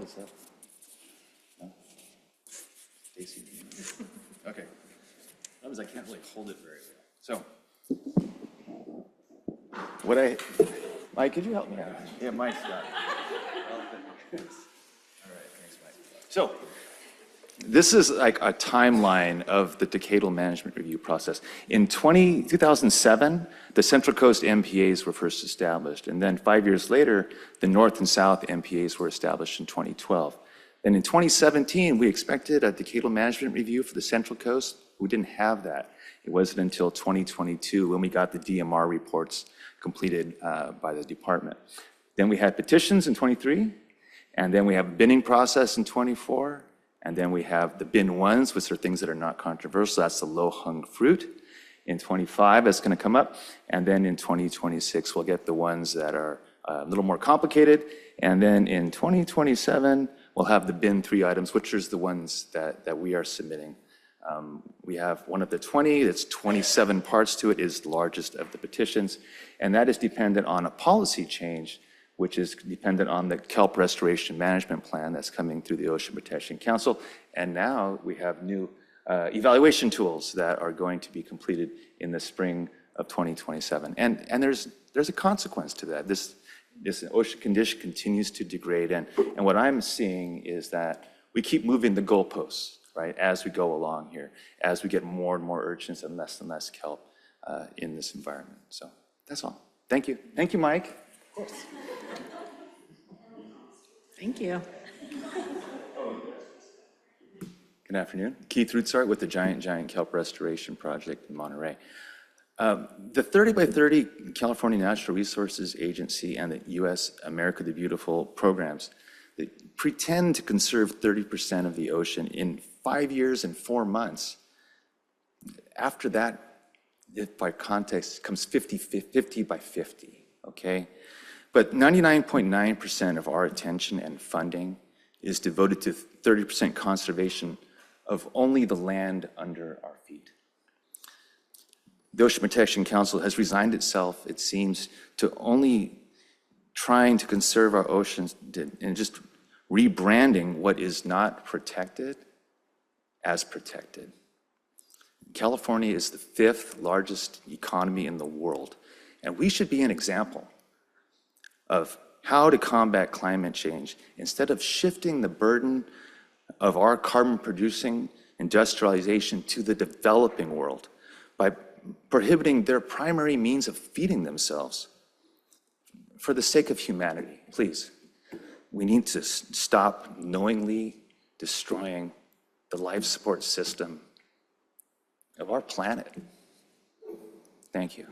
this up? No? Stacy? Okay. That I can't really hold it very well. So, Mike, could you help me out? Yeah, Mike's got it. All right, thanks, Mike. So, this is like a timeline of the Decadal Management Review process. In 2007, the Central Coast MPAs were first established, and then 5 years later, the North and South MPAs were established in 2012. And in 2017, we expected a Decadal Management Review for the Central Coast. We didn't have that. It wasn't until 2022 when we got the DMR reports completed by the department. Then we had petitions in 23, and then we have a binning process in 24, and then we have the bin ones, which are things that are not controversial. That's the low-hung fruit. In 25, that's going to come up. And then in 2026, we'll get the ones that are a little more complicated. And then in 2027, we'll have the bin 3 items, which is the ones that we are submitting. We have one of the 20, that's 27 parts to it, is the largest of the petitions. And that is dependent on a policy change, which is dependent on the kelp restoration management plan that's coming through the Ocean Protection Council. And now we have new evaluation tools that are going to be completed in the spring of 2027. And there's a consequence to that. This ocean condition continues to degrade. And what I'm seeing is that we keep moving the goalposts, right, as we go along here, as we get more and more urchins and less kelp in this environment. So that's all. Thank you. Thank you, Mike. Of course. Thank you. Good afternoon. Keith Rootsaert with the Giant Kelp Restoration Project in Monterey. The 30 by 30 California Natural Resources Agency and the U.S. America the Beautiful programs that pretend to conserve 30% of the ocean in 5 years and 4 months. After that, by context, comes 50 by 50, okay? But 99.9% of our attention and funding is devoted to 30% conservation of only the land under our feet. The Ocean Protection Council has resigned itself, it seems, to only trying to conserve our oceans and just rebranding what is not protected as protected. California is the 5th largest economy in the world, and we should be an example of how to combat climate change instead of shifting the burden of our carbon-producing industrialization to the developing world by prohibiting their primary means of feeding themselves. For the sake of humanity, please, we need to stop knowingly destroying the life support system of our planet. Thank you.